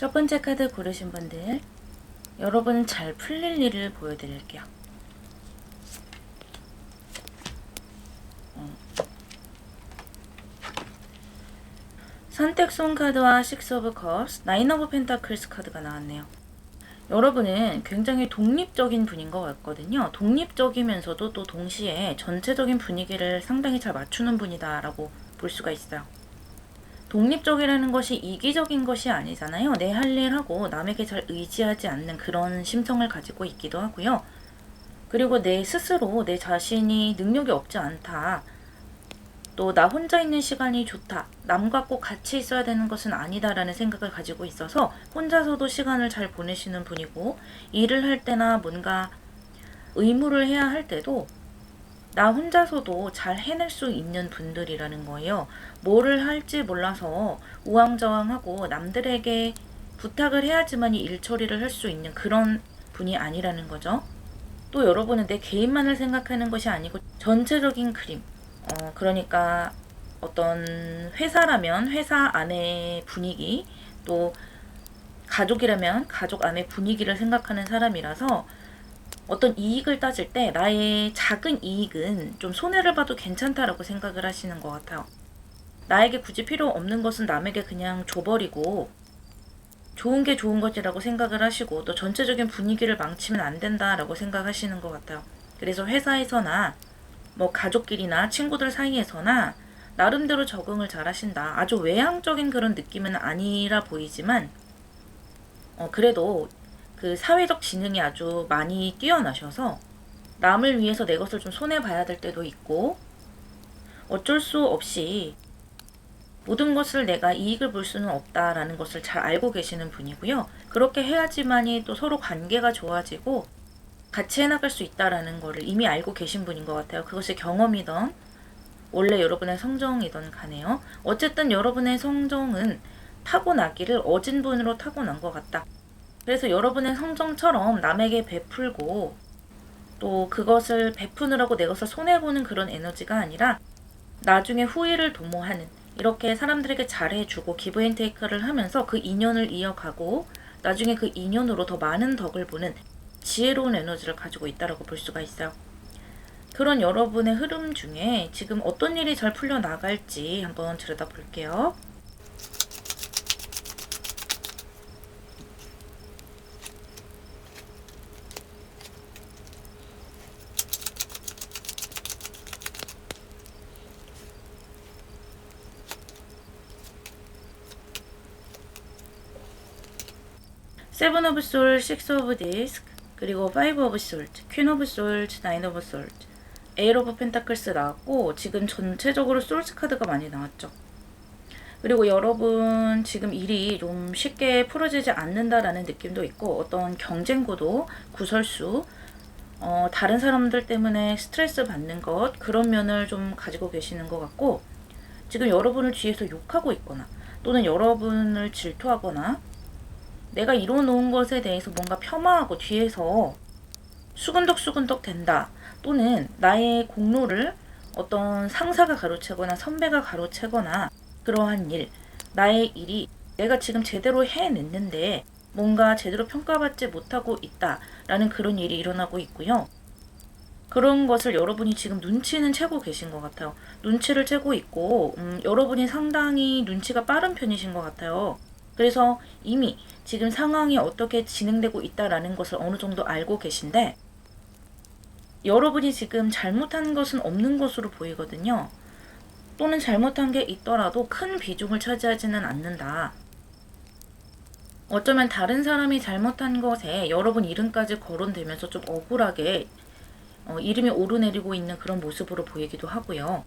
첫 번째 카드 고르신 분들, 여러분 잘 풀릴 일을 보여드릴게요. 선택송 카드와 식스 오브 컵스, 나인 오브 펜타클스 카드가 나왔네요. 여러분은 굉장히 독립적인 분인 것 같거든요. 독립적이면서도 또 동시에 전체적인 분위기를 상당히 잘 맞추는 분이다라고 볼 수가 있어요. 독립적이라는 것이 이기적인 것이 아니잖아요. 내 할 일 하고 남에게 잘 의지하지 않는 그런 심성을 가지고 있기도 하고요. 그리고 내 스스로 내 자신이 능력이 없지 않다. 또 나 혼자 있는 시간이 좋다. 남과 꼭 같이 있어야 되는 것은 아니다라는 생각을 가지고 있어서 혼자서도 시간을 잘 보내시는 분이고, 일을 할 때나 뭔가 의무를 해야 할 때도 나 혼자서도 잘 해낼 수 있는 분들이라는 거예요. 뭐를 할지 몰라서 우왕좌왕하고 남들에게 부탁을 해야지만 일 처리를 할 수 있는 그런 분이 아니라는 거죠. 또 여러분은 내 개인만을 생각하는 것이 아니고 전체적인 그림, 그러니까 어떤 회사라면 회사 안의 분위기, 또 가족이라면 가족 안의 분위기를 생각하는 사람이라서 어떤 이익을 따질 때 나의 작은 이익은 좀 손해를 봐도 괜찮다라고 생각을 하시는 것 같아요. 나에게 굳이 필요 없는 것은 남에게 그냥 줘버리고 좋은 게 좋은 것이라고 생각을 하시고, 또 전체적인 분위기를 망치면 안 된다라고 생각하시는 것 같아요. 그래서 회사에서나 뭐 가족끼리나 친구들 사이에서나 나름대로 적응을 잘 하신다. 아주 외향적인 그런 느낌은 아니라 보이지만 그래도 그 사회적 지능이 아주 많이 뛰어나셔서 남을 위해서 내 것을 좀 손해봐야 될 때도 있고, 어쩔 수 없이 모든 것을 내가 이익을 볼 수는 없다라는 것을 잘 알고 계시는 분이고요. 그렇게 해야지만이 또 서로 관계가 좋아지고 같이 해나갈 수 있다라는 거를 이미 알고 계신 분인 것 같아요. 그것이 경험이던 원래 여러분의 성정이던 간에요. 어쨌든 여러분의 성정은 타고나기를 어진 분으로 타고난 것 같다. 그래서 여러분의 성정처럼 남에게 베풀고 또 그것을 베푸느라고 내 것을 손해보는 그런 에너지가 아니라 나중에 후회를 도모하는, 이렇게 사람들에게 잘해주고 기브앤테이크를 하면서 그 인연을 이어가고 나중에 그 인연으로 더 많은 덕을 보는 지혜로운 에너지를 가지고 있다고 볼 수가 있어요. 그런 여러분의 흐름 중에 지금 어떤 일이 잘 풀려나갈지 한번 들여다볼게요. 세븐 오브 솔, 식스 오브 디스크, 그리고 파이브 오브 솔트, 퀸 오브 솔트, 나인 오브 솔트, 에잇 오브 펜타클스 나왔고, 지금 전체적으로 솔트 카드가 많이 나왔죠. 그리고 여러분 지금 일이 좀 쉽게 풀어지지 않는다라는 느낌도 있고, 어떤 경쟁 구도, 구설수, 다른 사람들 때문에 스트레스 받는 것, 그런 면을 좀 가지고 계시는 것 같고, 지금 여러분을 뒤에서 욕하고 있거나 또는 여러분을 질투하거나 내가 이뤄놓은 것에 대해서 뭔가 폄하하고 뒤에서 수근덕수근덕 된다, 또는 나의 공로를 어떤 상사가 가로채거나 선배가 가로채거나 그러한 일, 나의 일이 내가 지금 제대로 해냈는데 뭔가 제대로 평가받지 못하고 있다라는 그런 일이 일어나고 있고요. 그런 것을 여러분이 지금 눈치는 채고 계신 것 같아요. 눈치를 채고 있고 여러분이 상당히 눈치가 빠른 편이신 것 같아요. 그래서 이미 지금 상황이 어떻게 진행되고 있다라는 것을 어느 정도 알고 계신데, 여러분이 지금 잘못한 것은 없는 것으로 보이거든요. 또는 잘못한 게 있더라도 큰 비중을 차지하지는 않는다. 어쩌면 다른 사람이 잘못한 것에 여러분 이름까지 거론되면서 좀 억울하게 이름이 오르내리고 있는 그런 모습으로 보이기도 하고요.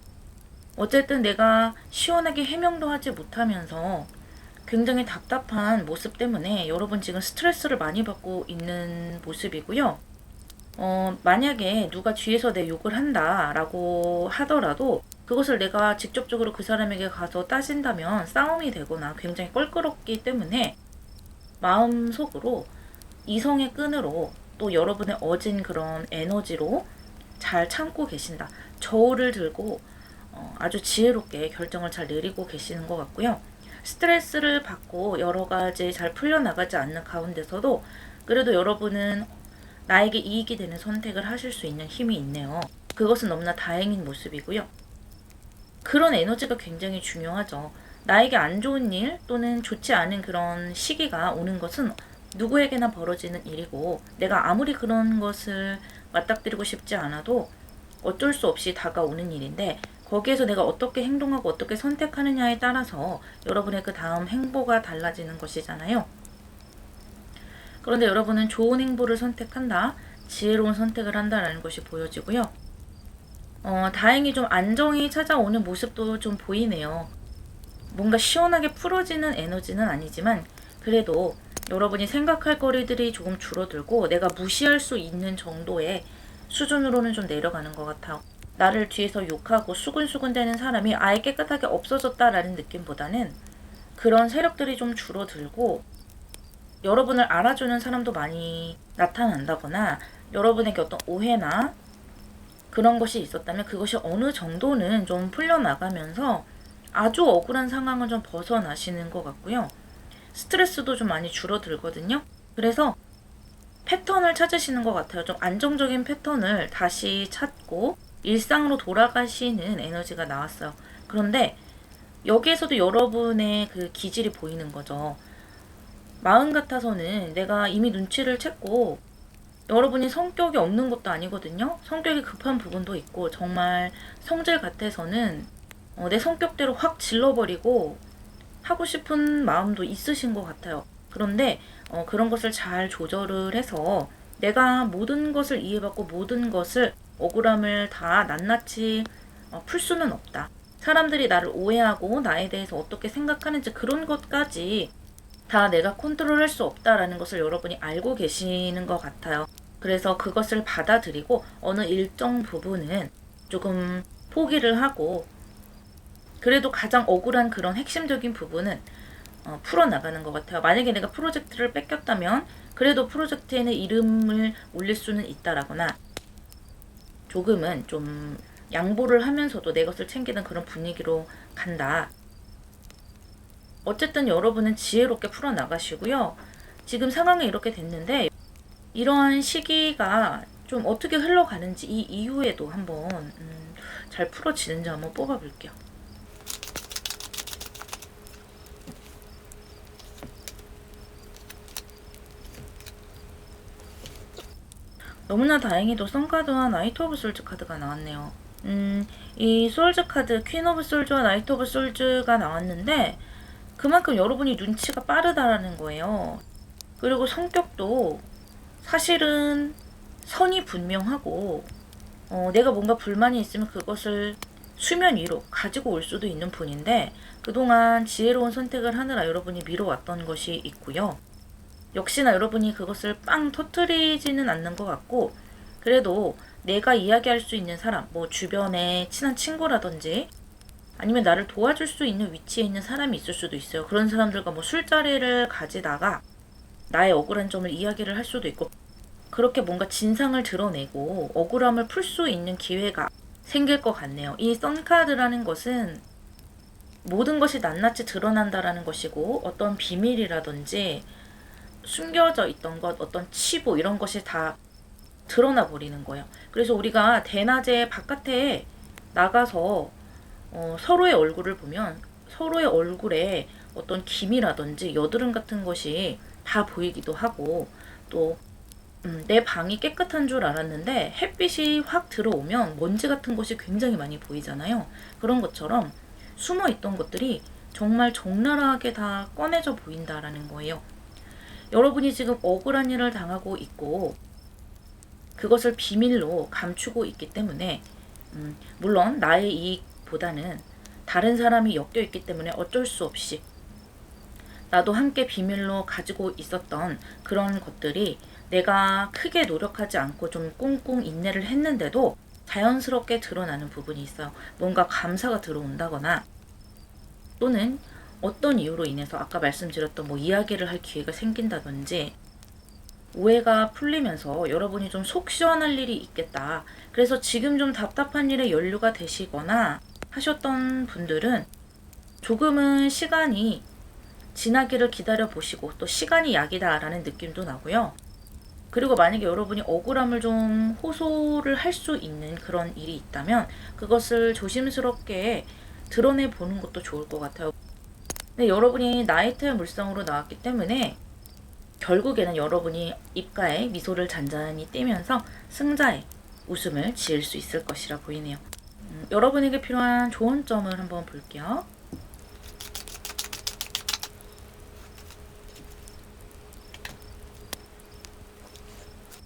어쨌든 내가 시원하게 해명도 하지 못하면서 굉장히 답답한 모습 때문에 여러분 지금 스트레스를 많이 받고 있는 모습이고요. 만약에 누가 뒤에서 내 욕을 한다라고 하더라도 그것을 내가 직접적으로 그 사람에게 가서 따진다면 싸움이 되거나 굉장히 껄끄럽기 때문에 마음속으로 이성의 끈으로 또 여러분의 어진 그런 에너지로 잘 참고 계신다. 저울을 들고 아주 지혜롭게 결정을 잘 내리고 계시는 것 같고요. 스트레스를 받고 여러 가지 잘 풀려나가지 않는 가운데서도 그래도 여러분은 나에게 이익이 되는 선택을 하실 수 있는 힘이 있네요. 그것은 너무나 다행인 모습이고요. 그런 에너지가 굉장히 중요하죠. 나에게 안 좋은 일 또는 좋지 않은 그런 시기가 오는 것은 누구에게나 벌어지는 일이고, 내가 아무리 그런 것을 맞닥뜨리고 싶지 않아도 어쩔 수 없이 다가오는 일인데, 거기에서 내가 어떻게 행동하고 어떻게 선택하느냐에 따라서 여러분의 그 다음 행보가 달라지는 것이잖아요. 그런데 여러분은 좋은 행보를 선택한다, 지혜로운 선택을 한다라는 것이 보여지고요. 다행히 좀 안정이 찾아오는 모습도 좀 보이네요. 뭔가 시원하게 풀어지는 에너지는 아니지만 그래도 여러분이 생각할 거리들이 조금 줄어들고 내가 무시할 수 있는 정도의 수준으로는 좀 내려가는 것 같아요. 나를 뒤에서 욕하고 수근수근대는 사람이 아예 깨끗하게 없어졌다라는 느낌보다는 그런 세력들이 좀 줄어들고 여러분을 알아주는 사람도 많이 나타난다거나 여러분에게 어떤 오해나 그런 것이 있었다면 그것이 어느 정도는 좀 풀려나가면서 아주 억울한 상황을 좀 벗어나시는 것 같고요. 스트레스도 좀 많이 줄어들거든요. 그래서 패턴을 찾으시는 것 같아요. 좀 안정적인 패턴을 다시 찾고 일상으로 돌아가시는 에너지가 나왔어요. 그런데 여기에서도 여러분의 그 기질이 보이는 거죠. 마음 같아서는 내가 이미 눈치를 챘고 여러분이 성격이 없는 것도 아니거든요. 성격이 급한 부분도 있고 정말 성질 같아서는 내 성격대로 확 질러버리고 하고 싶은 마음도 있으신 것 같아요. 그런데 그런 것을 잘 조절을 해서 내가 모든 것을 이해받고 모든 것을 억울함을 다 낱낱이 풀 수는 없다. 사람들이 나를 오해하고 나에 대해서 어떻게 생각하는지 그런 것까지 다 내가 컨트롤할 수 없다라는 것을 여러분이 알고 계시는 것 같아요. 그래서 그것을 받아들이고 어느 일정 부분은 조금 포기를 하고 그래도 가장 억울한 그런 핵심적인 부분은 풀어나가는 것 같아요. 만약에 내가 프로젝트를 뺏겼다면 그래도 프로젝트에는 이름을 올릴 수는 있다라거나 조금은 좀 양보를 하면서도 내 것을 챙기는 그런 분위기로 간다. 어쨌든 여러분은 지혜롭게 풀어나가시고요. 지금 상황이 이렇게 됐는데 이러한 시기가 좀 어떻게 흘러가는지 이 이후에도 한번 잘 풀어지는지 한번 뽑아볼게요. 너무나 다행히도 선카드와 나이트 오브 솔즈 카드가 나왔네요. 이 솔즈 카드, 퀸 오브 솔즈와 나이트 오브 솔즈가 나왔는데 그만큼 여러분이 눈치가 빠르다라는 거예요. 그리고 성격도 사실은 선이 분명하고 내가 뭔가 불만이 있으면 그것을 수면 위로 가지고 올 수도 있는 분인데 그동안 지혜로운 선택을 하느라 여러분이 미뤄왔던 것이 있고요. 역시나 여러분이 그것을 빵 터트리지는 않는 것 같고 그래도 내가 이야기할 수 있는 사람, 뭐 주변에 친한 친구라든지 아니면 나를 도와줄 수 있는 위치에 있는 사람이 있을 수도 있어요. 그런 사람들과 뭐 술자리를 가지다가 나의 억울한 점을 이야기를 할 수도 있고 그렇게 뭔가 진상을 드러내고 억울함을 풀 수 있는 기회가 생길 것 같네요. 이 선카드라는 것은 모든 것이 낱낱이 드러난다라는 것이고 어떤 비밀이라든지 숨겨져 있던 것, 어떤 치부 이런 것이 다 드러나 버리는 거예요. 그래서 우리가 대낮에 바깥에 나가서 서로의 얼굴을 보면 서로의 얼굴에 어떤 기미라든지 여드름 같은 것이 다 보이기도 하고 또 내 방이 깨끗한 줄 알았는데 햇빛이 확 들어오면 먼지 같은 것이 굉장히 많이 보이잖아요. 그런 것처럼 숨어 있던 것들이 정말 적나라하게 다 꺼내져 보인다라는 거예요. 여러분이 지금 억울한 일을 당하고 있고 그것을 비밀로 감추고 있기 때문에 물론 나의 이익보다는 다른 사람이 엮여 있기 때문에 어쩔 수 없이 나도 함께 비밀로 가지고 있었던 그런 것들이 내가 크게 노력하지 않고 좀 꽁꽁 인내를 했는데도 자연스럽게 드러나는 부분이 있어요. 뭔가 감사가 들어온다거나 또는 어떤 이유로 인해서 아까 말씀드렸던 뭐 이야기를 할 기회가 생긴다든지 오해가 풀리면서 여러분이 좀 속 시원할 일이 있겠다. 그래서 지금 좀 답답한 일에 연루가 되시거나 하셨던 분들은 조금은 시간이 지나기를 기다려 보시고 또 시간이 약이다라는 느낌도 나고요. 그리고 만약에 여러분이 억울함을 좀 호소를 할 수 있는 그런 일이 있다면 그것을 조심스럽게 드러내 보는 것도 좋을 것 같아요. 근데 여러분이 나이트의 물상으로 나왔기 때문에 결국에는 여러분이 입가에 미소를 잔잔히 띠면서 승자의 웃음을 지을 수 있을 것이라 보이네요. 여러분에게 필요한 좋은 점을 한번 볼게요.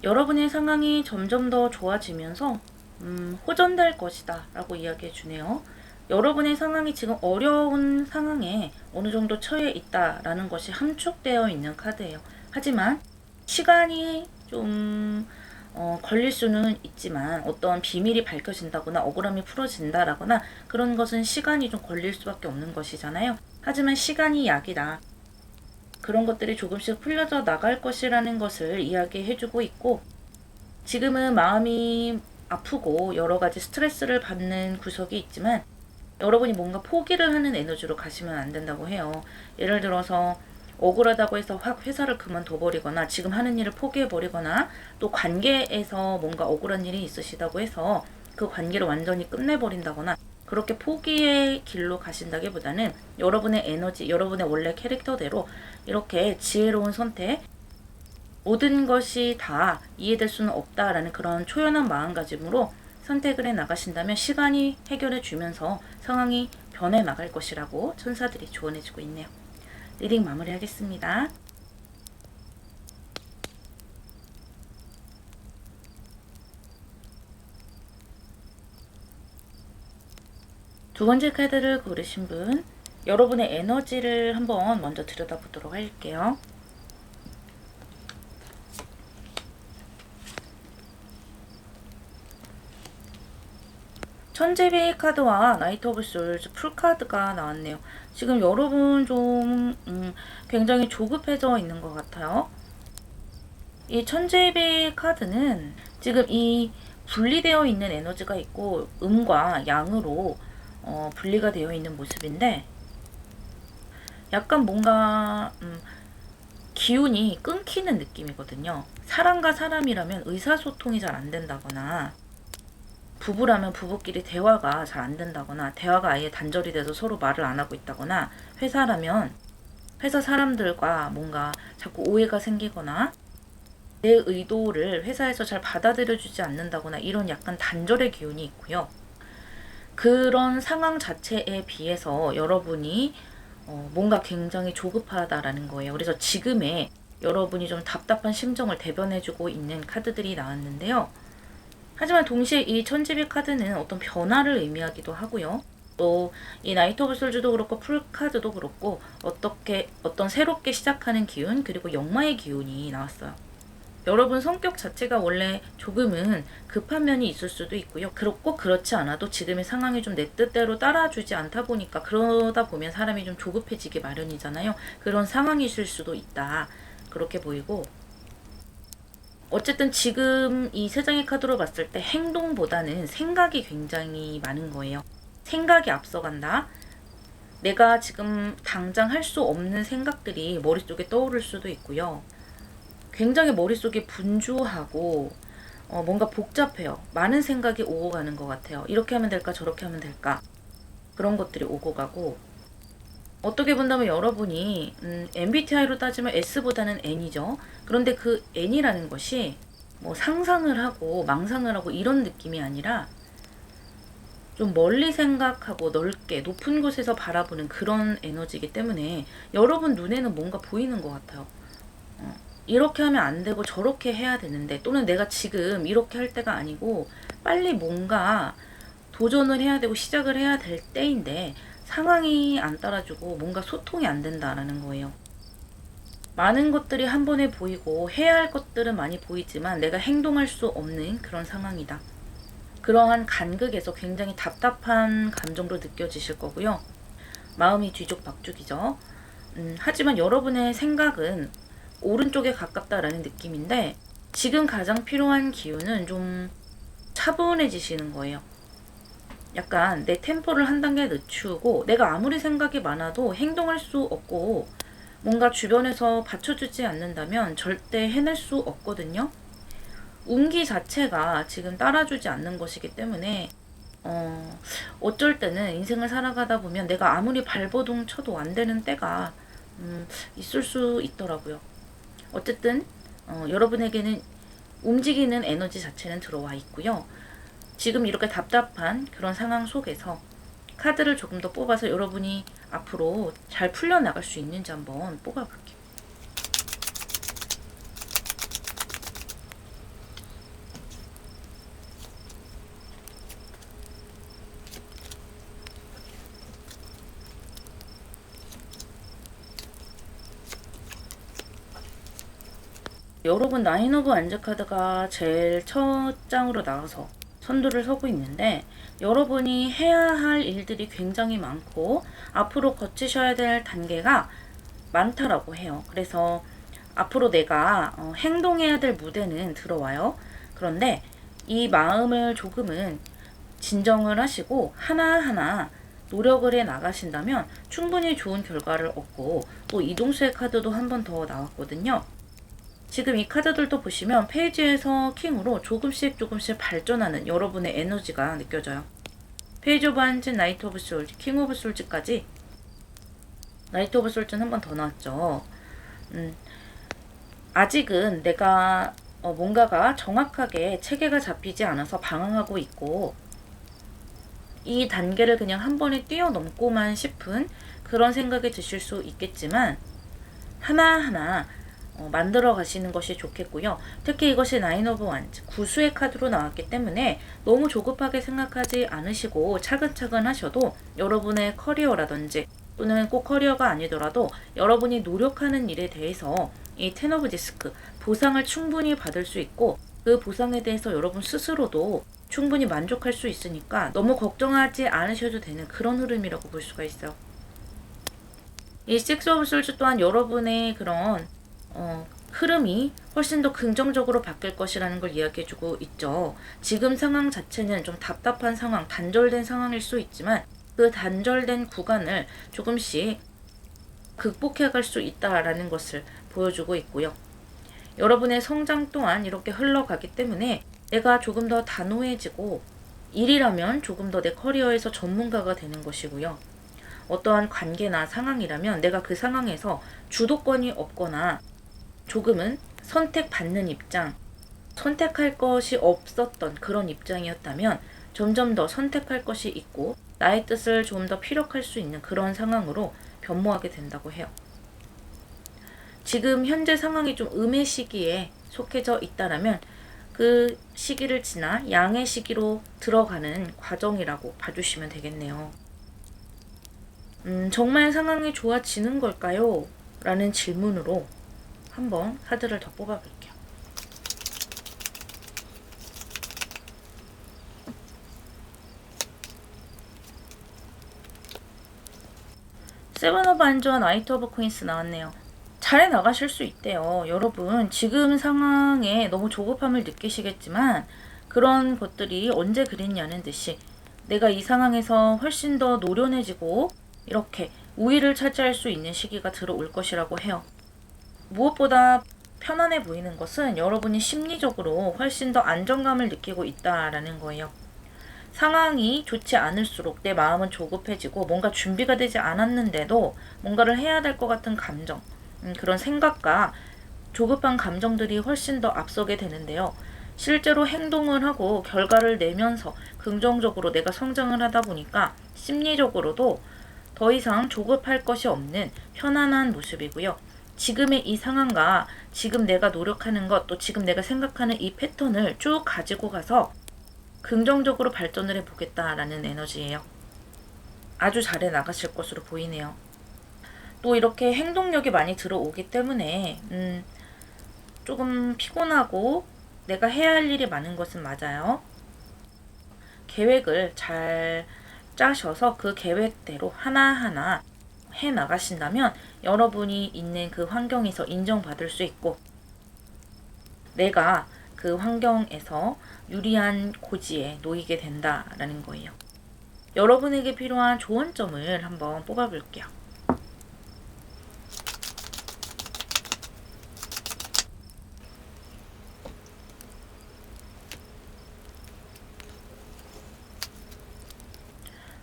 여러분의 상황이 점점 더 좋아지면서 호전될 것이다 라고 이야기해 주네요. 여러분의 상황이 지금 어려운 상황에 어느 정도 처해 있다라는 것이 함축되어 있는 카드예요. 하지만 시간이 좀 걸릴 수는 있지만 어떤 비밀이 밝혀진다거나 억울함이 풀어진다라거나 그런 것은 시간이 좀 걸릴 수밖에 없는 것이잖아요. 하지만 시간이 약이다. 그런 것들이 조금씩 풀려져 나갈 것이라는 것을 이야기해주고 있고, 지금은 마음이 아프고 여러 가지 스트레스를 받는 구석이 있지만 여러분이 뭔가 포기를 하는 에너지로 가시면 안 된다고 해요. 예를 들어서 억울하다고 해서 확 회사를 그만둬버리거나 지금 하는 일을 포기해버리거나 또 관계에서 뭔가 억울한 일이 있으시다고 해서 그 관계를 완전히 끝내버린다거나 그렇게 포기의 길로 가신다기보다는 여러분의 에너지, 여러분의 원래 캐릭터대로 이렇게 지혜로운 선택, 모든 것이 다 이해될 수는 없다라는 그런 초연한 마음가짐으로 선택을 해 나가신다면 시간이 해결해 주면서 상황이 변해 나갈 것이라고 천사들이 조언해 주고 있네요. 리딩 마무리하겠습니다. 두 번째 카드를 고르신 분, 여러분의 에너지를 한번 먼저 들여다보도록 할게요. 천재비 카드와 나이트 오브 솔즈 풀 카드가 나왔네요. 지금 여러분 좀 굉장히 조급해져 있는 것 같아요. 이 천재비 카드는 지금 이 분리되어 있는 에너지가 있고 음과 양으로 분리가 되어 있는 모습인데 약간 뭔가 기운이 끊기는 느낌이거든요. 사람과 사람이라면 의사소통이 잘 안 된다거나 부부라면 부부끼리 대화가 잘 안 된다거나 대화가 아예 단절이 돼서 서로 말을 안 하고 있다거나 회사라면 회사 사람들과 뭔가 자꾸 오해가 생기거나 내 의도를 회사에서 잘 받아들여주지 않는다거나 이런 약간 단절의 기운이 있고요. 그런 상황 자체에 비해서 여러분이 뭔가 굉장히 조급하다라는 거예요. 그래서 지금의 여러분이 좀 답답한 심정을 대변해주고 있는 카드들이 나왔는데요. 하지만 동시에 이 천지비 카드는 어떤 변화를 의미하기도 하고요. 또 이 나이트 오브 솔즈도 그렇고 풀 카드도 그렇고 어떤 새롭게 시작하는 기운 그리고 역마의 기운이 나왔어요. 여러분 성격 자체가 원래 조금은 급한 면이 있을 수도 있고요. 그렇고 그렇지 않아도 지금의 상황이 좀 내 뜻대로 따라주지 않다 보니까 그러다 보면 사람이 좀 조급해지기 마련이잖아요. 그런 상황이실 수도 있다. 그렇게 보이고 어쨌든 지금 이 세 장의 카드로 봤을 때 행동보다는 생각이 굉장히 많은 거예요. 생각이 앞서간다. 내가 지금 당장 할 수 없는 생각들이 머릿속에 떠오를 수도 있고요. 굉장히 머릿속이 분주하고 뭔가 복잡해요. 많은 생각이 오고 가는 것 같아요. 이렇게 하면 될까 저렇게 하면 될까 그런 것들이 오고 가고 어떻게 본다면 여러분이 MBTI로 따지면 S보다는 N이죠. 그런데 그 N이라는 것이 뭐 상상을 하고 망상을 하고 이런 느낌이 아니라 좀 멀리 생각하고 넓게 높은 곳에서 바라보는 그런 에너지이기 때문에 여러분 눈에는 뭔가 보이는 것 같아요. 이렇게 하면 안 되고 저렇게 해야 되는데 또는 내가 지금 이렇게 할 때가 아니고 빨리 뭔가 도전을 해야 되고 시작을 해야 될 때인데 상황이 안 따라주고 뭔가 소통이 안 된다라는 거예요. 많은 것들이 한 번에 보이고 해야 할 것들은 많이 보이지만 내가 행동할 수 없는 그런 상황이다. 그러한 간극에서 굉장히 답답한 감정도 느껴지실 거고요. 마음이 뒤죽박죽이죠. 하지만 여러분의 생각은 오른쪽에 가깝다라는 느낌인데 지금 가장 필요한 기운은 좀 차분해지시는 거예요. 약간 내 템포를 한 단계 늦추고 내가 아무리 생각이 많아도 행동할 수 없고 뭔가 주변에서 받쳐주지 않는다면 절대 해낼 수 없거든요. 운기 자체가 지금 따라주지 않는 것이기 때문에 어쩔 때는 인생을 살아가다 보면 내가 아무리 발버둥 쳐도 안 되는 때가 있을 수 있더라고요. 어쨌든 여러분에게는 움직이는 에너지 자체는 들어와 있고요. 지금 이렇게 답답한 그런 상황 속에서 카드를 조금 더 뽑아서 여러분이 앞으로 잘 풀려나갈 수 있는지 한번 뽑아볼게요. 여러분 나인 오브 안즈 카드가 제일 첫 장으로 나와서 선두를 서고 있는데 여러분이 해야 할 일들이 굉장히 많고 앞으로 거치셔야 될 단계가 많다라고 해요. 그래서 앞으로 내가 행동해야 될 무대는 들어와요. 그런데 이 마음을 조금은 진정을 하시고 하나하나 노력을 해 나가신다면 충분히 좋은 결과를 얻고 또 이동수의 카드도 한 번 더 나왔거든요. 지금 이 카드들도 보시면 페이지에서 킹으로 조금씩 발전하는 여러분의 에너지가 느껴져요. 페이지 오브 한즈, 나이트 오브 솔즈, 킹 오브 솔즈까지 나이트 오브 솔즈는 한 번 더 나왔죠. 아직은 내가 뭔가가 정확하게 체계가 잡히지 않아서 방황하고 있고 이 단계를 그냥 한 번에 뛰어넘고만 싶은 그런 생각이 드실 수 있겠지만 하나하나 만들어 가시는 것이 좋겠고요. 특히 이것이 나인 오브 완즈, 구수의 카드로 나왔기 때문에 너무 조급하게 생각하지 않으시고 차근차근 하셔도 여러분의 커리어라든지 또는 꼭 커리어가 아니더라도 여러분이 노력하는 일에 대해서 이 텐 오브 디스크 보상을 충분히 받을 수 있고 그 보상에 대해서 여러분 스스로도 충분히 만족할 수 있으니까 너무 걱정하지 않으셔도 되는 그런 흐름이라고 볼 수가 있어요. 이 식스 오브 솔즈 또한 여러분의 그런 흐름이 훨씬 더 긍정적으로 바뀔 것이라는 걸 이야기해주고 있죠. 지금 상황 자체는 좀 답답한 상황, 단절된 상황일 수 있지만 그 단절된 구간을 조금씩 극복해갈 수 있다라는 것을 보여주고 있고요. 여러분의 성장 또한 이렇게 흘러가기 때문에 내가 조금 더 단호해지고 일이라면 조금 더 내 커리어에서 전문가가 되는 것이고요. 어떠한 관계나 상황이라면 내가 그 상황에서 주도권이 없거나 조금은 선택받는 입장, 선택할 것이 없었던 그런 입장이었다면 점점 더 선택할 것이 있고 나의 뜻을 좀 더 피력할 수 있는 그런 상황으로 변모하게 된다고 해요. 지금 현재 상황이 좀 음의 시기에 속해져 있다라면 그 시기를 지나 양의 시기로 들어가는 과정이라고 봐주시면 되겠네요. 정말 상황이 좋아지는 걸까요? 라는 질문으로 한번 카드를 더 뽑아볼게요. 세븐 오브 안즈와 나이트 오브 퀸스 나왔네요. 잘 나가실 수 있대요. 여러분 지금 상황에 너무 조급함을 느끼시겠지만 그런 것들이 언제 그랬냐는 듯이 내가 이 상황에서 훨씬 더 노련해지고 이렇게 우위를 차지할 수 있는 시기가 들어올 것이라고 해요. 무엇보다 편안해 보이는 것은 여러분이 심리적으로 훨씬 더 안정감을 느끼고 있다라는 거예요. 상황이 좋지 않을수록 내 마음은 조급해지고 뭔가 준비가 되지 않았는데도 뭔가를 해야 될 것 같은 감정, 그런 생각과 조급한 감정들이 훨씬 더 앞서게 되는데요. 실제로 행동을 하고 결과를 내면서 긍정적으로 내가 성장을 하다 보니까 심리적으로도 더 이상 조급할 것이 없는 편안한 모습이고요. 지금의 이 상황과 지금 내가 노력하는 것, 또 지금 내가 생각하는 이 패턴을 쭉 가지고 가서 긍정적으로 발전을 해보겠다라는 에너지예요. 아주 잘해 나가실 것으로 보이네요. 또 이렇게 행동력이 많이 들어오기 때문에 조금 피곤하고 내가 해야 할 일이 많은 것은 맞아요. 계획을 잘 짜셔서 그 계획대로 하나하나 해 나가신다면 여러분이 있는 그 환경에서 인정받을 수 있고 내가 그 환경에서 유리한 고지에 놓이게 된다라는 거예요. 여러분에게 필요한 조언점을 한번 뽑아볼게요.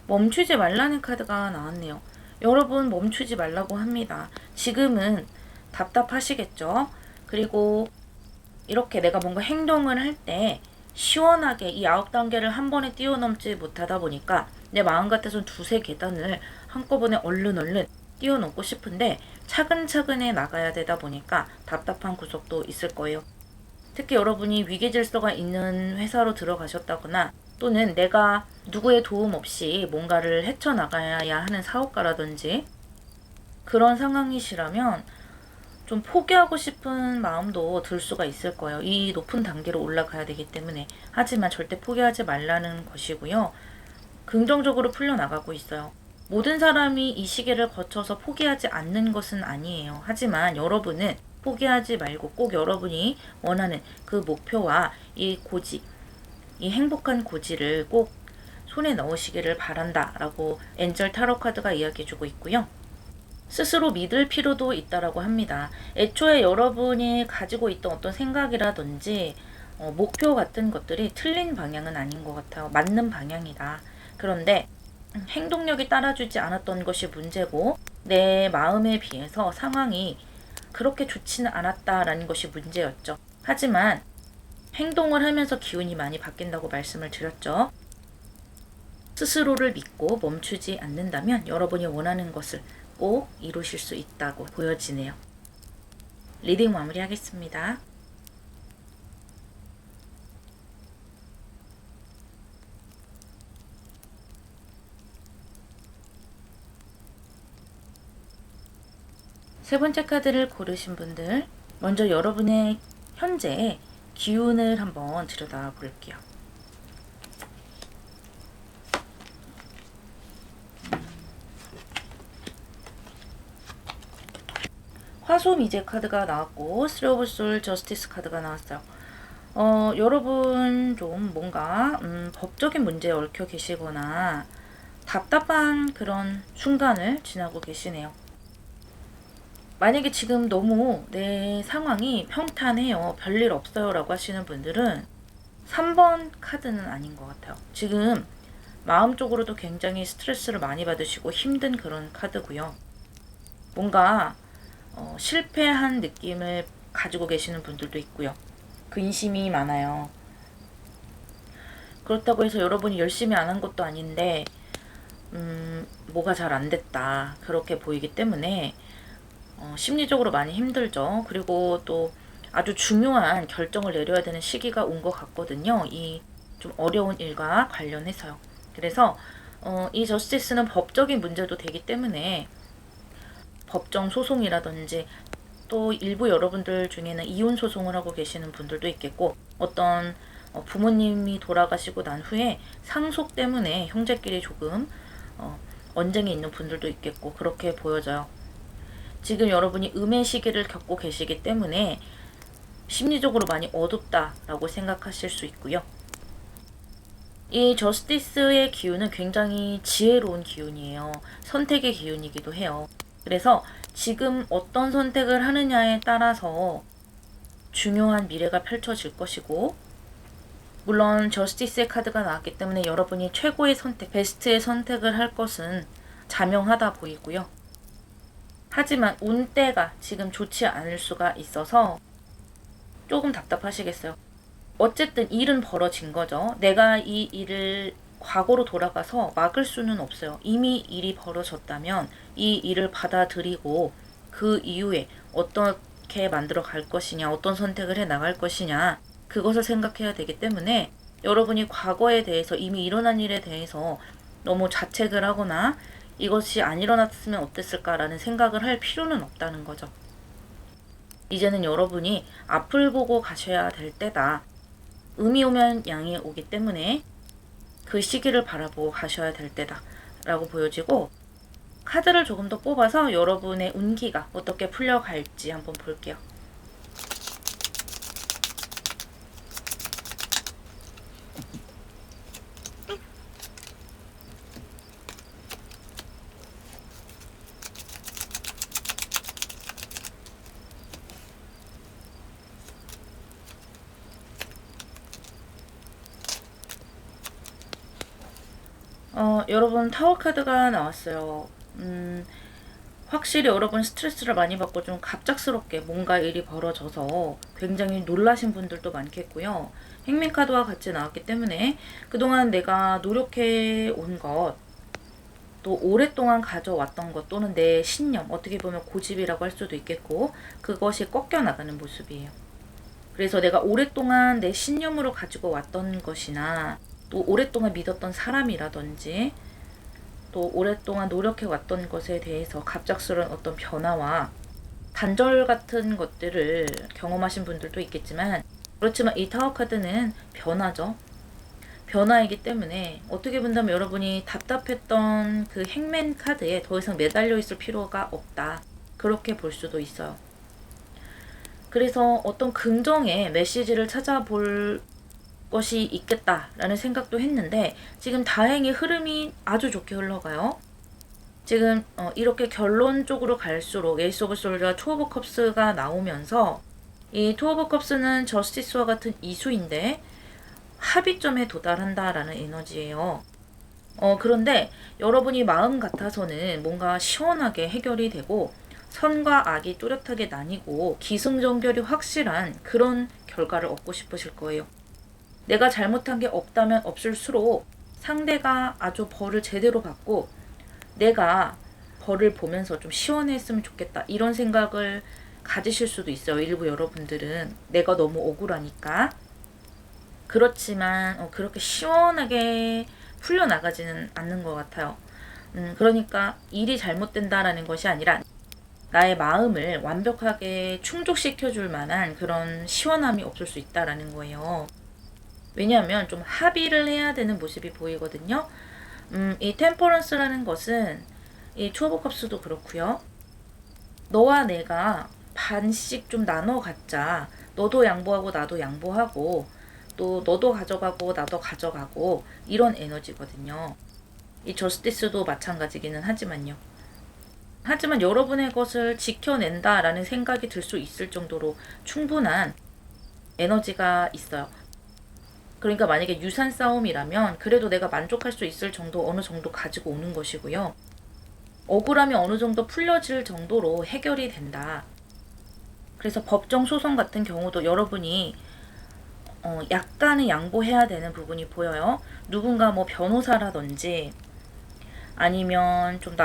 멈추지 말라는 카드가 나왔네요. 여러분 멈추지 말라고 합니다. 지금은 답답하시겠죠? 그리고 이렇게 내가 뭔가 행동을 할 때 시원하게 이 9단계를 한 번에 뛰어넘지 못하다 보니까 내 마음 같아서는 두세 계단을 한꺼번에 얼른 뛰어넘고 싶은데 차근차근히 나가야 되다 보니까 답답한 구석도 있을 거예요. 특히 여러분이 위계질서가 있는 회사로 들어가셨다거나 또는 내가 누구의 도움 없이 뭔가를 헤쳐나가야 하는 사업가라든지 그런 상황이시라면 좀 포기하고 싶은 마음도 들 수가 있을 거예요. 이 높은 단계로 올라가야 되기 때문에. 하지만 절대 포기하지 말라는 것이고요. 긍정적으로 풀려나가고 있어요. 모든 사람이 이 시기를 거쳐서 포기하지 않는 것은 아니에요. 하지만 여러분은 포기하지 말고 꼭 여러분이 원하는 그 목표와 이 고지, 이 행복한 고지를 꼭 손에 넣으시기를 바란다 라고 엔젤 타로 카드가 이야기해주고 있고요. 스스로 믿을 필요도 있다라고 합니다. 애초에 여러분이 가지고 있던 어떤 생각이라든지 목표 같은 것들이 틀린 방향은 아닌 것 같아요. 맞는 방향이다. 그런데 행동력이 따라주지 않았던 것이 문제고 내 마음에 비해서 상황이 그렇게 좋지는 않았다라는 것이 문제였죠. 하지만 행동을 하면서 기운이 많이 바뀐다고 말씀을 드렸죠. 스스로를 믿고 멈추지 않는다면 여러분이 원하는 것을 꼭 이루실 수 있다고 보여지네요. 리딩 마무리하겠습니다. 세 번째 카드를 고르신 분들, 먼저 여러분의 현재 기운을 한번 들여다 볼게요. 화소미제 카드가 나왔고 쓰리 오브 솔 저스티스 카드가 나왔어요. 여러분 좀 뭔가 법적인 문제에 얽혀 계시거나 답답한 그런 순간을 지나고 계시네요. 만약에 지금 너무 내 상황이 평탄해요, 별일 없어요 라고 하시는 분들은 3번 카드는 아닌 것 같아요. 지금 마음적으로도 굉장히 스트레스를 많이 받으시고 힘든 그런 카드고요. 뭔가 실패한 느낌을 가지고 계시는 분들도 있고요. 근심이 많아요. 그렇다고 해서 여러분이 열심히 안 한 것도 아닌데 뭐가 잘 안 됐다 그렇게 보이기 때문에 심리적으로 많이 힘들죠. 그리고 또 아주 중요한 결정을 내려야 되는 시기가 온 것 같거든요. 이 좀 어려운 일과 관련해서요. 그래서 이 저스티스는 법적인 문제도 되기 때문에 법정 소송이라든지 또 일부 여러분들 중에는 이혼 소송을 하고 계시는 분들도 있겠고 어떤 부모님이 돌아가시고 난 후에 상속 때문에 형제끼리 조금 언쟁이 있는 분들도 있겠고 그렇게 보여져요. 지금 여러분이 음의 시기를 겪고 계시기 때문에 심리적으로 많이 어둡다라고 생각하실 수 있고요. 이 저스티스의 기운은 굉장히 지혜로운 기운이에요. 선택의 기운이기도 해요. 그래서 지금 어떤 선택을 하느냐에 따라서 중요한 미래가 펼쳐질 것이고 물론 저스티스의 카드가 나왔기 때문에 여러분이 최고의 선택, 베스트의 선택을 할 것은 자명하다 보이고요. 하지만 운때가 지금 좋지 않을 수가 있어서 조금 답답하시겠어요. 어쨌든 일은 벌어진 거죠. 내가 이 일을 과거로 돌아가서 막을 수는 없어요. 이미 일이 벌어졌다면 이 일을 받아들이고 그 이후에 어떻게 만들어 갈 것이냐, 어떤 선택을 해 나갈 것이냐 그것을 생각해야 되기 때문에 여러분이 과거에 대해서 이미 일어난 일에 대해서 너무 자책을 하거나 이것이 안 일어났으면 어땠을까라는 생각을 할 필요는 없다는 거죠. 이제는 여러분이 앞을 보고 가셔야 될 때다. 음이 오면 양이 오기 때문에 그 시기를 바라보고 가셔야 될 때다 라고 보여지고 카드를 조금 더 뽑아서 여러분의 운기가 어떻게 풀려갈지 한번 볼게요. 여러분 타워 카드가 나왔어요. 확실히 여러분 스트레스를 많이 받고 좀 갑작스럽게 뭔가 일이 벌어져서 굉장히 놀라신 분들도 많겠고요. 행맨 카드와 같이 나왔기 때문에 그동안 내가 노력해 온 것, 또 오랫동안 가져왔던 것 또는 내 신념, 어떻게 보면 고집이라고 할 수도 있겠고 그것이 꺾여 나가는 모습이에요. 그래서 내가 오랫동안 내 신념으로 가지고 왔던 것이나 또 오랫동안 믿었던 사람이라든지 또 오랫동안 노력해 왔던 것에 대해서 갑작스러운 어떤 변화와 단절 같은 것들을 경험하신 분들도 있겠지만, 그렇지만 이 타워 카드는 변화죠. 변화이기 때문에 어떻게 본다면 여러분이 답답했던 그 행맨 카드에 더 이상 매달려 있을 필요가 없다, 그렇게 볼 수도 있어요. 그래서 어떤 긍정의 메시지를 찾아볼 것이 있겠다라는 생각도 했는데 지금 다행히 흐름이 아주 좋게 흘러가요. 지금 이렇게 결론 쪽으로 갈수록 에이스 오브 솔드와 투 오브 컵스가 나오면서 이 투 오브 컵스는 저스티스와 같은 이수인데 합의점에 도달한다라는 에너지예요. 그런데 여러분이 마음 같아서는 뭔가 시원하게 해결이 되고 선과 악이 뚜렷하게 나뉘고 기승전결이 확실한 그런 결과를 얻고 싶으실 거예요. 내가 잘못한 게 없다면 없을수록 상대가 아주 벌을 제대로 받고 내가 벌을 보면서 좀 시원했으면 좋겠다, 이런 생각을 가지실 수도 있어요. 일부 여러분들은 내가 너무 억울하니까. 그렇지만 그렇게 시원하게 풀려나가지는 않는 것 같아요. 그러니까 일이 잘못된다라는 것이 아니라 나의 마음을 완벽하게 충족시켜줄 만한 그런 시원함이 없을 수 있다라는 거예요. 왜냐하면 좀 합의를 해야 되는 모습이 보이거든요. 이 템퍼런스라는 것은 이 투 오브 컵스도 그렇고요. 너와 내가 반씩 좀 나눠 갖자. 너도 양보하고 나도 양보하고 또 너도 가져가고 나도 가져가고, 이런 에너지거든요. 이 저스티스도 마찬가지기는 하지만요. 하지만 여러분의 것을 지켜낸다라는 생각이 들 수 있을 정도로 충분한 에너지가 있어요. 그러니까 만약에 유산 싸움이라면 그래도 내가 만족할 수 있을 정도 어느 정도 가지고 오는 것이고요. 억울함이 어느 정도 풀려질 정도로 해결이 된다. 그래서 법정 소송 같은 경우도 여러분이 약간은 양보해야 되는 부분이 보여요. 누군가 뭐 변호사라든지 아니면 좀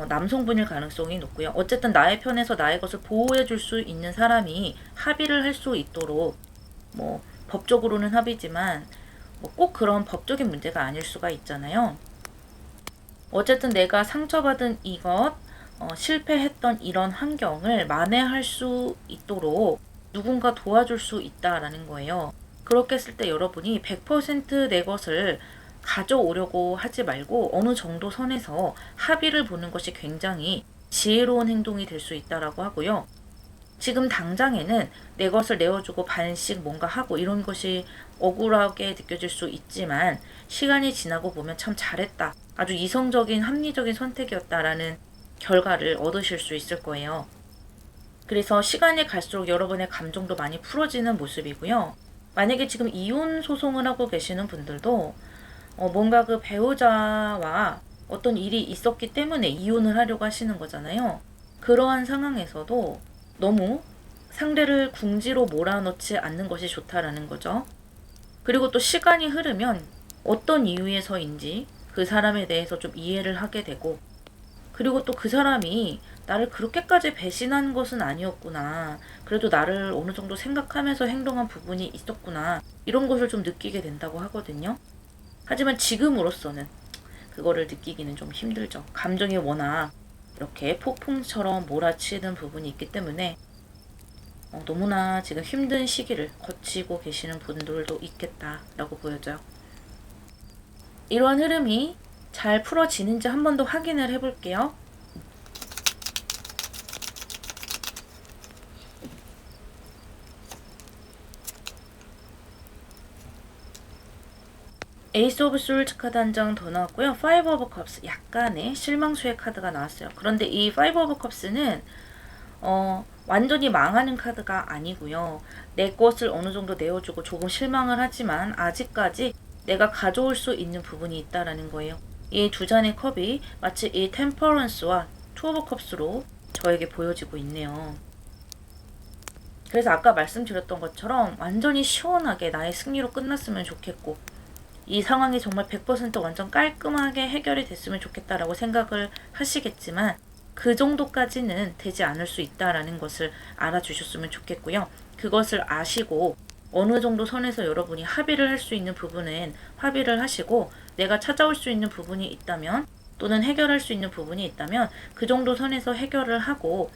남성분일 가능성이 높고요. 어쨌든 나의 편에서 나의 것을 보호해 줄 수 있는 사람이 합의를 할 수 있도록, 뭐 법적으로는 합의지만 뭐 꼭 그런 법적인 문제가 아닐 수가 있잖아요. 어쨌든 내가 상처받은 이것, 실패했던 이런 환경을 만회할 수 있도록 누군가 도와줄 수 있다라는 거예요. 그렇게 했을 때 여러분이 100% 내 것을 가져오려고 하지 말고 어느 정도 선에서 합의를 보는 것이 굉장히 지혜로운 행동이 될 수 있다라고 하고요. 지금 당장에는 내 것을 내어주고 반씩 뭔가 하고 이런 것이 억울하게 느껴질 수 있지만 시간이 지나고 보면 참 잘했다, 아주 이성적인 합리적인 선택이었다라는 결과를 얻으실 수 있을 거예요. 그래서 시간이 갈수록 여러분의 감정도 많이 풀어지는 모습이고요. 만약에 지금 이혼 소송을 하고 계시는 분들도 뭔가 그 배우자와 어떤 일이 있었기 때문에 이혼을 하려고 하시는 거잖아요. 그러한 상황에서도 너무 상대를 궁지로 몰아넣지 않는 것이 좋다라는 거죠. 그리고 또 시간이 흐르면 어떤 이유에서인지 그 사람에 대해서 좀 이해를 하게 되고, 그리고 또 그 사람이 나를 그렇게까지 배신한 것은 아니었구나, 그래도 나를 어느 정도 생각하면서 행동한 부분이 있었구나, 이런 것을 좀 느끼게 된다고 하거든요. 하지만 지금으로서는 그거를 느끼기는 좀 힘들죠. 감정이 워낙 이렇게 폭풍처럼 몰아치는 부분이 있기 때문에 너무나 지금 힘든 시기를 거치고 계시는 분들도 있겠다라고 보여져요. 이러한 흐름이 잘 풀어지는지 한 번 더 확인을 해볼게요. 에이스 오브 솔즈 카드 한 장 더 나왔고요. 파이브 오브 컵스, 약간의 실망수의 카드가 나왔어요. 그런데 이 파이브 오브 컵스는 완전히 망하는 카드가 아니고요. 내 것을 어느 정도 내어주고 조금 실망을 하지만 아직까지 내가 가져올 수 있는 부분이 있다라는 거예요. 이 두 잔의 컵이 마치 이 템퍼런스와 투 오브 컵스로 저에게 보여지고 있네요. 그래서 아까 말씀드렸던 것처럼 완전히 시원하게 나의 승리로 끝났으면 좋겠고, 이 상황이 정말 100% 완전 깔끔하게 해결이 됐으면 좋겠다라고 생각을 하시겠지만, 그 정도까지는 되지 않을 수 있다라는 것을 알아주셨으면 좋겠고요. 그것을 아시고 어느 정도 선에서 여러분이 합의를 할 수 있는 부분은 합의를 하시고, 내가 찾아올 수 있는 부분이 있다면 또는 해결할 수 있는 부분이 있다면 그 정도 선에서 해결을 하고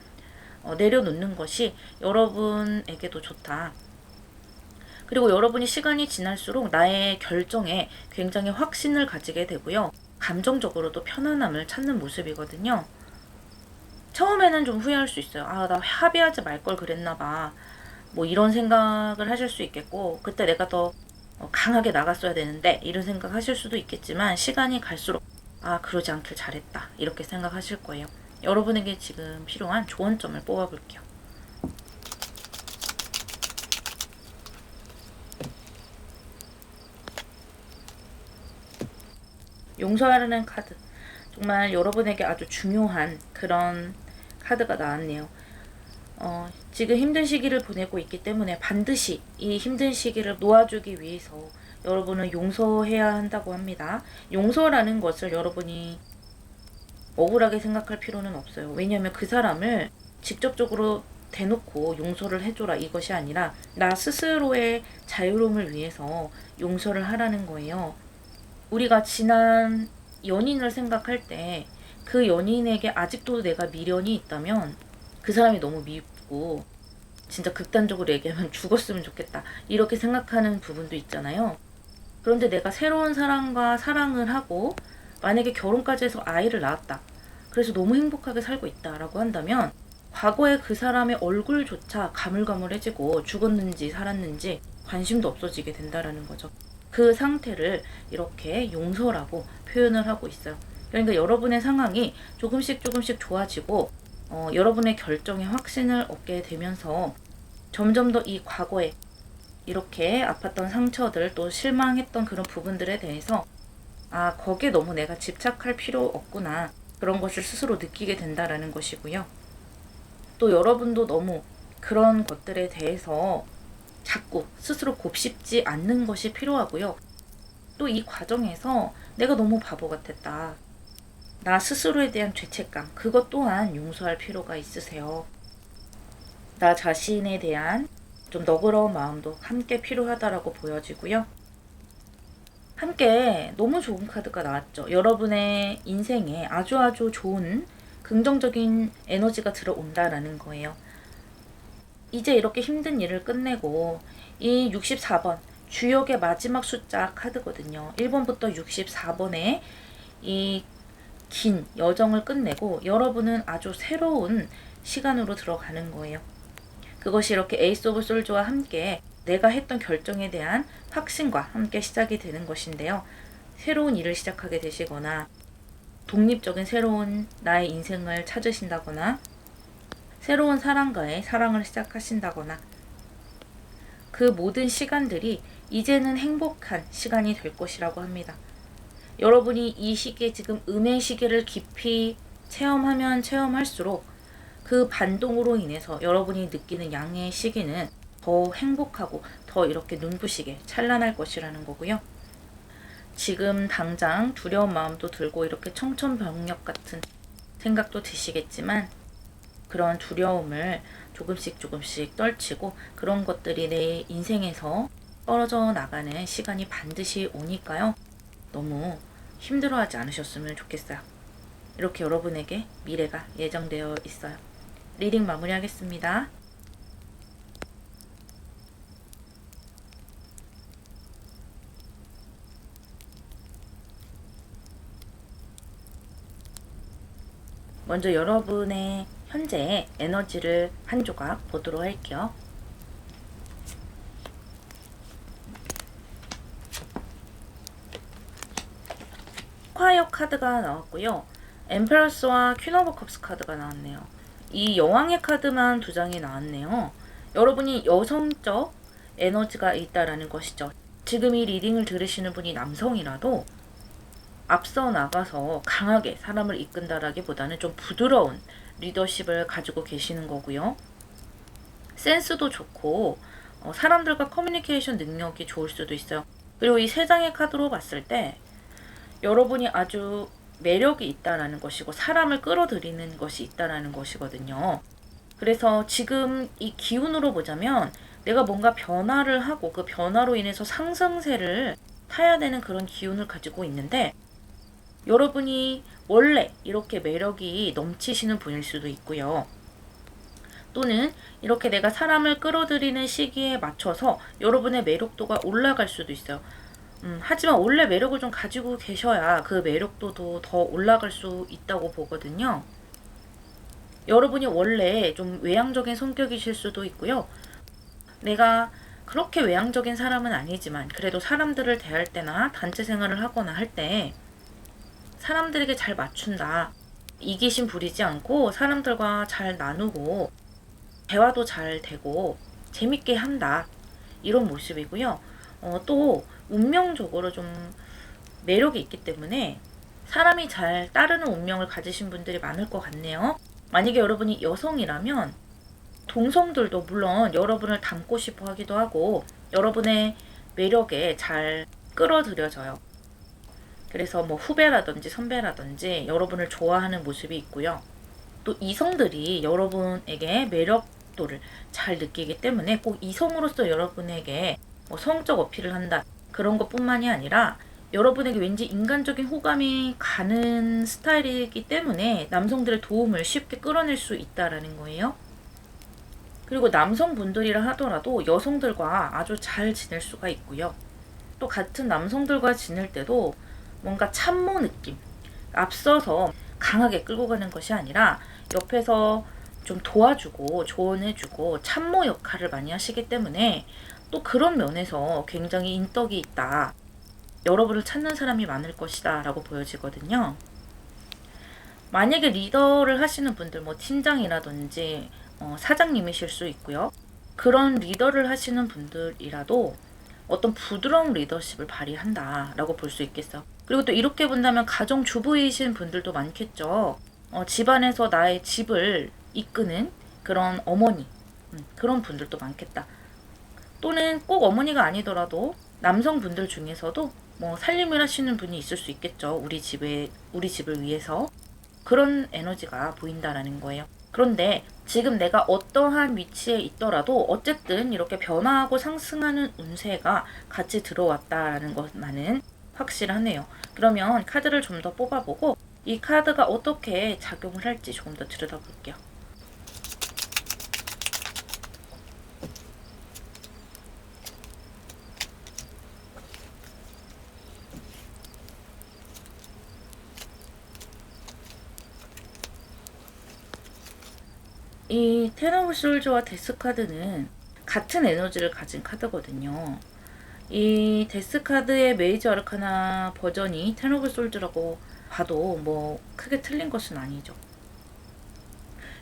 내려놓는 것이 여러분에게도 좋다. 그리고 여러분이 시간이 지날수록 나의 결정에 굉장히 확신을 가지게 되고요. 감정적으로도 편안함을 찾는 모습이거든요. 처음에는 좀 후회할 수 있어요. 아, 나 합의하지 말 걸 그랬나 봐. 뭐 이런 생각을 하실 수 있겠고, 그때 내가 더 강하게 나갔어야 되는데 이런 생각 하실 수도 있겠지만, 시간이 갈수록 아, 그러지 않길 잘했다 이렇게 생각하실 거예요. 여러분에게 지금 필요한 조언점을 뽑아볼게요. 용서하라는 카드. 정말 여러분에게 아주 중요한 그런 카드가 나왔네요. 지금 힘든 시기를 보내고 있기 때문에 반드시 이 힘든 시기를 놓아주기 위해서 여러분은 용서해야 한다고 합니다. 용서라는 것을 여러분이 억울하게 생각할 필요는 없어요. 왜냐하면 그 사람을 직접적으로 대놓고 용서를 해줘라 이것이 아니라 나 스스로의 자유로움을 위해서 용서를 하라는 거예요. 우리가 지난 연인을 생각할 때 그 연인에게 아직도 내가 미련이 있다면 그 사람이 너무 미흡고, 진짜 극단적으로 얘기하면 죽었으면 좋겠다 이렇게 생각하는 부분도 있잖아요. 그런데 내가 새로운 사람과 사랑을 하고 만약에 결혼까지 해서 아이를 낳았다. 그래서 너무 행복하게 살고 있다라고 한다면 과거에 그 사람의 얼굴조차 가물가물해지고 죽었는지 살았는지 관심도 없어지게 된다라는 거죠. 그 상태를 이렇게 용서라고 표현을 하고 있어요. 그러니까 여러분의 상황이 조금씩 좋아지고 여러분의 결정에 확신을 얻게 되면서 점점 더 이 과거에 이렇게 아팠던 상처들, 또 실망했던 그런 부분들에 대해서 아, 거기에 너무 내가 집착할 필요 없구나, 그런 것을 스스로 느끼게 된다라는 것이고요. 또 여러분도 너무 그런 것들에 대해서 자꾸 스스로 곱씹지 않는 것이 필요하고요. 또 이 과정에서 내가 너무 바보 같았다, 나 스스로에 대한 죄책감, 그것 또한 용서할 필요가 있으세요. 나 자신에 대한 좀 너그러운 마음도 함께 필요하다라고 보여지고요. 함께 너무 좋은 카드가 나왔죠. 여러분의 인생에 아주 좋은 긍정적인 에너지가 들어온다라는 거예요. 이제 이렇게 힘든 일을 끝내고, 이 64번 주역의 마지막 숫자 카드거든요. 1번부터 64번에 이 긴 여정을 끝내고 여러분은 아주 새로운 시간으로 들어가는 거예요. 그것이 이렇게 에이스 오브 솔즈와 함께 내가 했던 결정에 대한 확신과 함께 시작이 되는 것인데요. 새로운 일을 시작하게 되시거나, 독립적인 새로운 나의 인생을 찾으신다거나, 새로운 사람과의 사랑을 시작하신다거나, 그 모든 시간들이 이제는 행복한 시간이 될 것이라고 합니다. 여러분이 이 시기에 지금 음의 시기를 깊이 체험하면 체험할수록 그 반동으로 인해서 여러분이 느끼는 양의 시기는 더 행복하고 더 이렇게 눈부시게 찬란할 것이라는 거고요. 지금 당장 두려운 마음도 들고 이렇게 청천벽력 같은 생각도 드시겠지만, 그런 두려움을 조금씩 떨치고 그런 것들이 내 인생에서 떨어져 나가는 시간이 반드시 오니까요. 너무 힘들어하지 않으셨으면 좋겠어요. 이렇게 여러분에게 미래가 예정되어 있어요. 리딩 마무리하겠습니다. 먼저 여러분의 현재의 에너지를 한 조각 보도록 할게요. 스콰이어 카드가 나왔고요. 엠페러스와 퀸 오브 컵스 카드가 나왔네요. 이 여왕의 카드만 두 장이 나왔네요. 여러분이 여성적 에너지가 있다라는 것이죠. 지금 이 리딩을 들으시는 분이 남성이라도 앞서 나가서 강하게 사람을 이끈다라기보다는 좀 부드러운 리더십을 가지고 계시는 거고요. 센스도 좋고 사람들과 커뮤니케이션 능력이 좋을 수도 있어요. 그리고 이 세 장의 카드로 봤을 때 여러분이 아주 매력이 있다라는 것이고 사람을 끌어들이는 것이 있다라는 것이거든요. 그래서 지금 이 기운으로 보자면 내가 뭔가 변화를 하고 그 변화로 인해서 상승세를 타야 되는 그런 기운을 가지고 있는데 여러분이 원래 이렇게 매력이 넘치시는 분일 수도 있고요. 또는 이렇게 내가 사람을 끌어들이는 시기에 맞춰서 여러분의 매력도가 올라갈 수도 있어요. 하지만 원래 매력을 좀 가지고 계셔야 그 매력도도 더 올라갈 수 있다고 보거든요. 여러분이 원래 좀 외향적인 성격이실 수도 있고요. 내가 그렇게 외향적인 사람은 아니지만 그래도 사람들을 대할 때나 단체 생활을 하거나 할 때 사람들에게 잘 맞춘다. 이기심 부리지 않고 사람들과 잘 나누고 대화도 잘 되고 재밌게 한다. 이런 모습이고요. 또 운명적으로 좀 매력이 있기 때문에 사람이 잘 따르는 운명을 가지신 분들이 많을 것 같네요. 만약에 여러분이 여성이라면 동성들도 물론 여러분을 닮고 싶어 하기도 하고 여러분의 매력에 잘 끌어들여져요. 그래서 뭐 후배라든지 선배라든지 여러분을 좋아하는 모습이 있고요. 또 이성들이 여러분에게 매력도를 잘 느끼기 때문에 꼭 이성으로서 여러분에게 뭐 성적 어필을 한다 그런 것뿐만이 아니라 여러분에게 왠지 인간적인 호감이 가는 스타일이기 때문에 남성들의 도움을 쉽게 끌어낼 수 있다라는 거예요. 그리고 남성분들이라 하더라도 여성들과 아주 잘 지낼 수가 있고요. 또 같은 남성들과 지낼 때도 뭔가 참모 느낌, 앞서서 강하게 끌고 가는 것이 아니라 옆에서 좀 도와주고 조언해주고 참모 역할을 많이 하시기 때문에 또 그런 면에서 굉장히 인덕이 있다. 여러분을 찾는 사람이 많을 것이다 라고 보여지거든요. 만약에 리더를 하시는 분들 뭐 팀장이라든지 사장님이실 수 있고요. 그런 리더를 하시는 분들이라도 어떤 부드러운 리더십을 발휘한다 라고 볼 수 있겠어요. 그리고 또 이렇게 본다면 가정주부이신 분들도 많겠죠. 집안에서 나의 집을 이끄는 그런 어머니 그런 분들도 많겠다. 또는 꼭 어머니가 아니더라도 남성분들 중에서도 뭐 살림을 하시는 분이 있을 수 있겠죠. 우리 집을 위해서 그런 에너지가 보인다라는 거예요. 그런데 지금 내가 어떠한 위치에 있더라도 어쨌든 이렇게 변화하고 상승하는 운세가 같이 들어왔다라는 것만은 확실하네요. 그러면 카드를 좀 더 뽑아보고 이 카드가 어떻게 작용을 할지 조금 더 들여다볼게요. 이 텐 오브 솔즈와 데스 카드는 같은 에너지를 가진 카드거든요. 이 데스 카드의 메이저 아르카나 버전이 텐 오브 솔즈라고 봐도 뭐 크게 틀린 것은 아니죠.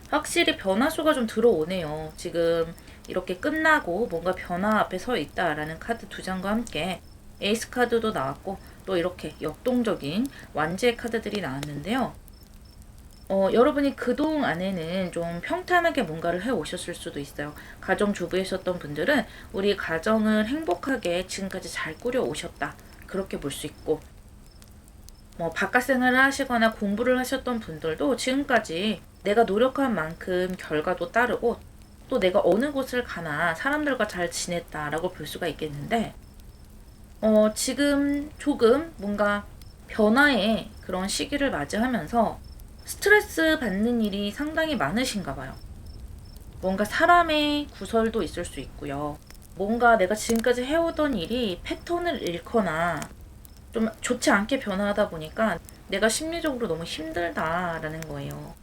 확실히 변화수가 좀 들어오네요. 지금 이렇게 끝나고 뭔가 변화 앞에 서 있다라는 카드 두 장과 함께 에이스 카드도 나왔고 또 이렇게 역동적인 완지의 카드들이 나왔는데요. 여러분이 그동안에는 좀 평탄하게 뭔가를 해 오셨을 수도 있어요. 가정주부이셨던 분들은 우리 가정을 행복하게 지금까지 잘 꾸려 오셨다. 그렇게 볼 수 있고, 뭐 바깥 생활을 하시거나 공부를 하셨던 분들도 지금까지 내가 노력한 만큼 결과도 따르고 또 내가 어느 곳을 가나 사람들과 잘 지냈다라고 볼 수가 있겠는데, 지금 조금 뭔가 변화의 그런 시기를 맞이하면서 스트레스 받는 일이 상당히 많으신가 봐요. 뭔가 사람의 구설도 있을 수 있고요. 뭔가 내가 지금까지 해오던 일이 패턴을 잃거나 좀 좋지 않게 변화하다 보니까 내가 심리적으로 너무 힘들다라는 거예요.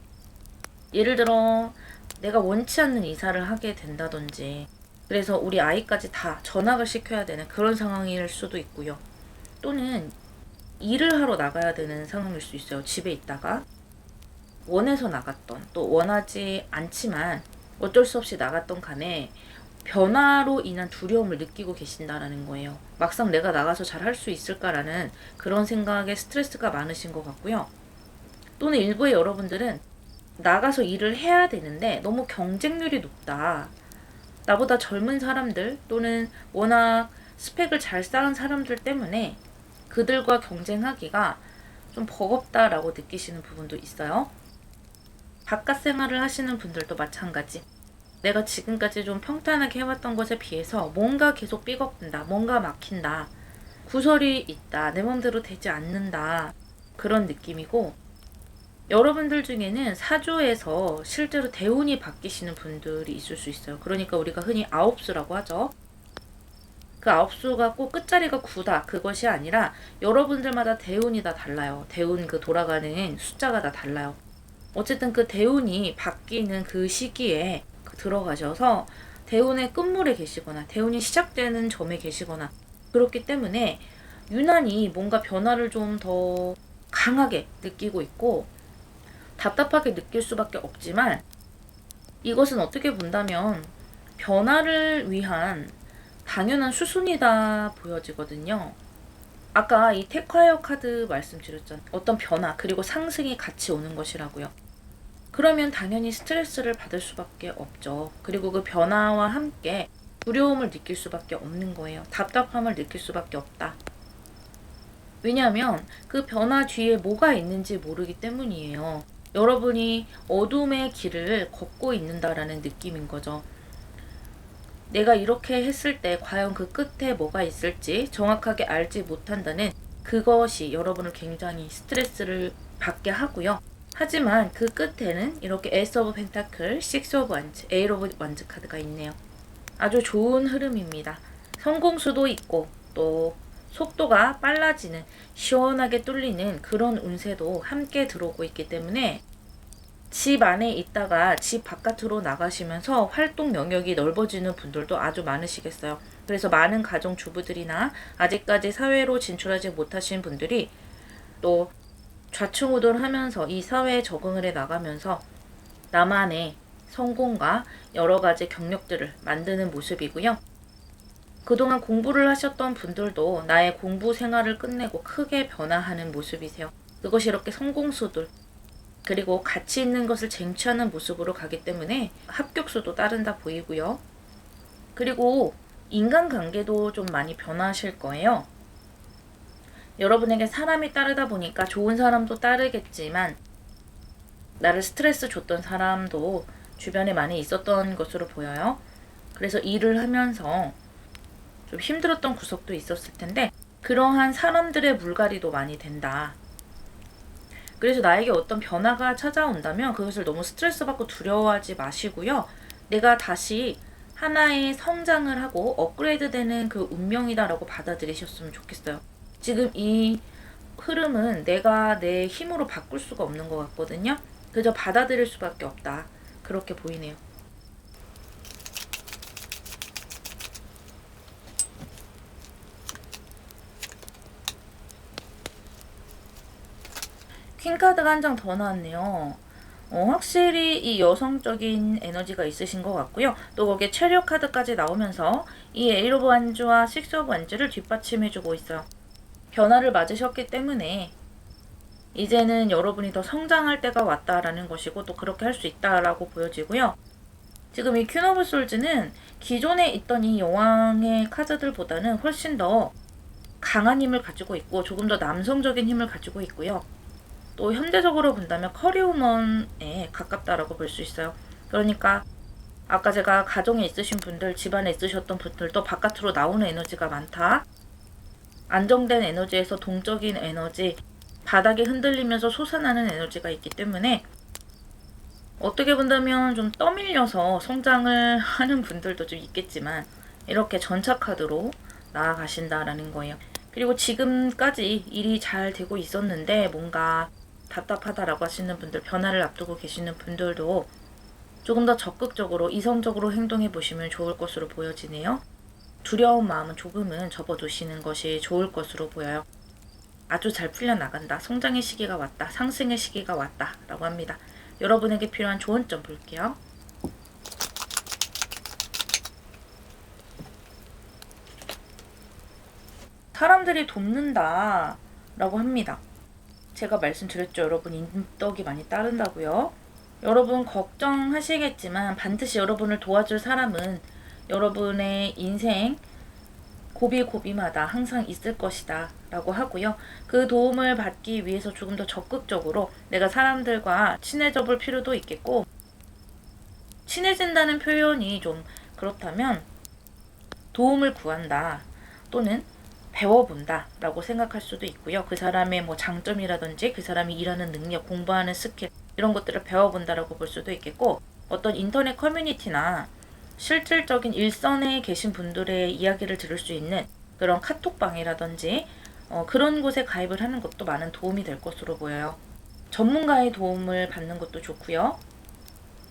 예를 들어 내가 원치 않는 이사를 하게 된다든지 그래서 우리 아이까지 다 전학을 시켜야 되는 그런 상황일 수도 있고요. 또는 일을 하러 나가야 되는 상황일 수 있어요. 집에 있다가 원해서 나갔던 또 원하지 않지만 어쩔 수 없이 나갔던 간에 변화로 인한 두려움을 느끼고 계신다라는 거예요. 막상 내가 나가서 잘 할 수 있을까라는 그런 생각에 스트레스가 많으신 것 같고요. 또는 일부의 여러분들은 나가서 일을 해야 되는데 너무 경쟁률이 높다. 나보다 젊은 사람들 또는 워낙 스펙을 잘 쌓은 사람들 때문에 그들과 경쟁하기가 좀 버겁다라고 느끼시는 부분도 있어요. 바깥 생활을 하시는 분들도 마찬가지. 내가 지금까지 좀 평탄하게 해왔던 것에 비해서 뭔가 계속 삐걱된다. 뭔가 막힌다. 구설이 있다. 내 맘대로 되지 않는다. 그런 느낌이고, 여러분들 중에는 사주에서 실제로 대운이 바뀌시는 분들이 있을 수 있어요. 그러니까 우리가 흔히 아홉수라고 하죠. 그 아홉수가 꼭 끝자리가 9다. 그것이 아니라 여러분들마다 대운이 다 달라요. 대운 그 돌아가는 숫자가 다 달라요. 어쨌든 그 대운이 바뀌는 그 시기에 들어가셔서 대운의 끝물에 계시거나 대운이 시작되는 점에 계시거나 그렇기 때문에 유난히 뭔가 변화를 좀 더 강하게 느끼고 있고 답답하게 느낄 수밖에 없지만 이것은 어떻게 본다면 변화를 위한 당연한 수순이다 보여지거든요. 아까 이 택화여 카드 말씀드렸잖아요. 어떤 변화 그리고 상승이 같이 오는 것이라고요. 그러면 당연히 스트레스를 받을 수밖에 없죠. 그리고 그 변화와 함께 두려움을 느낄 수밖에 없는 거예요. 답답함을 느낄 수밖에 없다. 왜냐하면 그 변화 뒤에 뭐가 있는지 모르기 때문이에요. 여러분이 어둠의 길을 걷고 있는다라는 느낌인 거죠. 내가 이렇게 했을 때 과연 그 끝에 뭐가 있을지 정확하게 알지 못한다는 그것이 여러분을 굉장히 스트레스를 받게 하고요. 하지만 그 끝에는 이렇게 에이스 오브 펜타클, 식스 오브 완즈, 에잇 오브 완즈 카드가 있네요. 아주 좋은 흐름입니다. 성공수도 있고 또 속도가 빨라지는 시원하게 뚫리는 그런 운세도 함께 들어오고 있기 때문에 집 안에 있다가 집 바깥으로 나가시면서 활동 영역이 넓어지는 분들도 아주 많으시겠어요. 그래서 많은 가정주부들이나 아직까지 사회로 진출하지 못하신 분들이 또 좌충우돌하면서 이 사회에 적응을 해 나가면서 나만의 성공과 여러 가지 경력들을 만드는 모습이고요. 그동안 공부를 하셨던 분들도 나의 공부 생활을 끝내고 크게 변화하는 모습이세요. 그것이 이렇게 성공수들 그리고 가치 있는 것을 쟁취하는 모습으로 가기 때문에 합격수도 따른다 보이고요. 그리고 인간관계도 좀 많이 변화하실 거예요. 여러분에게 사람이 따르다 보니까 좋은 사람도 따르겠지만 나를 스트레스 줬던 사람도 주변에 많이 있었던 것으로 보여요. 그래서 일을 하면서 좀 힘들었던 구석도 있었을 텐데 그러한 사람들의 물갈이도 많이 된다. 그래서 나에게 어떤 변화가 찾아온다면 그것을 너무 스트레스 받고 두려워하지 마시고요. 내가 다시 하나의 성장을 하고 업그레이드 되는 그 운명이다라고 받아들이셨으면 좋겠어요. 지금 이 흐름은 내가 내 힘으로 바꿀 수가 없는 것 같거든요. 그저 받아들일 수밖에 없다. 그렇게 보이네요. 퀸카드가 한 장 더 나왔네요. 확실히 이 여성적인 에너지가 있으신 것 같고요. 또 거기에 체력 카드까지 나오면서 이 에잇 오브 완즈와 식스 오브 완즈를 뒷받침해주고 있어요. 변화를 맞으셨기 때문에 이제는 여러분이 더 성장할 때가 왔다라는 것이고 또 그렇게 할 수 있다라고 보여지고요. 지금 이 퀸 오브 솔즈는 기존에 있던 이 여왕의 카드들보다는 훨씬 더 강한 힘을 가지고 있고 조금 더 남성적인 힘을 가지고 있고요. 또 현대적으로 본다면 커리우먼에 가깝다라고 볼 수 있어요. 그러니까 아까 제가 가정에 있으신 분들, 집안에 있으셨던 분들도 바깥으로 나오는 에너지가 많다. 안정된 에너지에서 동적인 에너지, 바닥에 흔들리면서 솟아나는 에너지가 있기 때문에 어떻게 본다면 좀 떠밀려서 성장을 하는 분들도 좀 있겠지만 이렇게 전차 카드로 나아가신다라는 거예요. 그리고 지금까지 일이 잘 되고 있었는데 뭔가 답답하다라고 하시는 분들, 변화를 앞두고 계시는 분들도 조금 더 적극적으로 이성적으로 행동해 보시면 좋을 것으로 보여지네요. 두려운 마음은 조금은 접어두시는 것이 좋을 것으로 보여요. 아주 잘 풀려나간다. 성장의 시기가 왔다. 상승의 시기가 왔다. 라고 합니다. 여러분에게 필요한 조언점 볼게요. 사람들이 돕는다 라고 합니다. 제가 말씀드렸죠. 여러분 인덕이 많이 따른다고요. 여러분 걱정하시겠지만 반드시 여러분을 도와줄 사람은 여러분의 인생 고비고비마다 항상 있을 것이다 라고 하고요. 그 도움을 받기 위해서 조금 더 적극적으로 내가 사람들과 친해져 볼 필요도 있겠고, 친해진다는 표현이 좀 그렇다면 도움을 구한다 또는 배워본다 라고 생각할 수도 있고요. 그 사람의 뭐 장점이라든지 그 사람이 일하는 능력, 공부하는 스킬 이런 것들을 배워본다 라고 볼 수도 있겠고, 어떤 인터넷 커뮤니티나 실질적인 일선에 계신 분들의 이야기를 들을 수 있는 그런 카톡방이라든지 그런 곳에 가입을 하는 것도 많은 도움이 될 것으로 보여요. 전문가의 도움을 받는 것도 좋고요.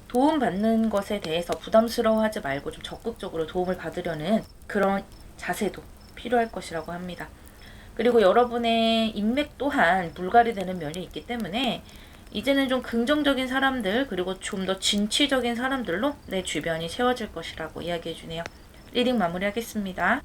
도움받는 것에 대해서 부담스러워하지 말고 좀 적극적으로 도움을 받으려는 그런 자세도 필요할 것이라고 합니다. 그리고 여러분의 인맥 또한 물갈이 되는 면이 있기 때문에 이제는 좀 긍정적인 사람들, 그리고 좀 더 진취적인 사람들로 내 주변이 채워질 것이라고 이야기해 주네요. 리딩 마무리하겠습니다.